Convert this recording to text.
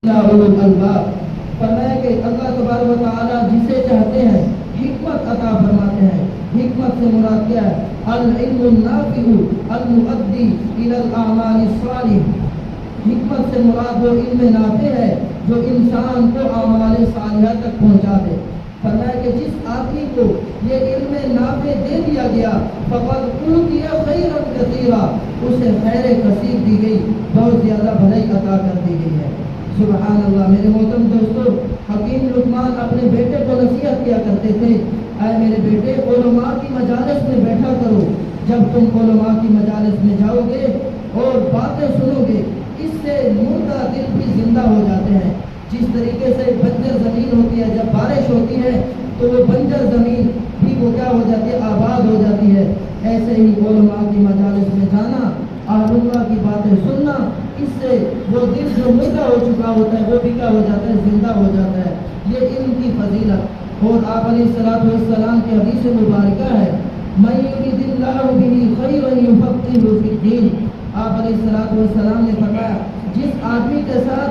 فرمایا کہ اللہ تبارک و تعالیٰ جسے چاہتے ہیں حکمت عطا فرماتے ہیں. حکمت سے مراد کیا ہے؟ العلم النافع المؤدی الی الاعمال الصالحہ. حکمت سے مراد وہ علم نافع ہے جو انسان کو اعمال صالحہ تک پہنچا دے. فرمایا کہ جس آدمی کو یہ علم نافع دے دیا گیا فقد اوتی خیرا کثیرا، اسے خیر کثیر دی گئی، بہت زیادہ بھلائی عطا کر دی گئی ہے. سبحان اللہ. میرے محترم دوستو، حکیم لقمان اپنے بیٹے کو نصیحت کیا کرتے تھے، اے میرے بیٹے علماء کی مجالس میں بیٹھا کرو. جب تم علماء کی مجالس میں جاؤ گے اور باتیں سنو گے، اس سے مردہ دل بھی زندہ ہو جاتے ہیں. جس طریقے سے بنجر زمین ہوتی ہے، جب بارش ہوتی ہے تو وہ بنجر زمین بھی وہ کیا ہو جاتی ہے؟ آباد ہو جاتی ہے. ایسے ہی علماء کی مجالس میں جانا، اہل اللہ کی باتیں سننا، اس سے وہ دل جو مردہ ہو چکا ہوتا ہے وہ بھی کیا ہو جاتا ہے؟ زندہ ہو جاتا ہے. یہ علم کی فضیلت. اور آپ علیہ الصلوۃ والسلام کی حدیث مبارکہ ہے، من یرید اللہ بہ خیرا یفقہہ فی الدین. آپ علیہ الصلوۃ والسلام نے فرمایا جس آدمی کے ساتھ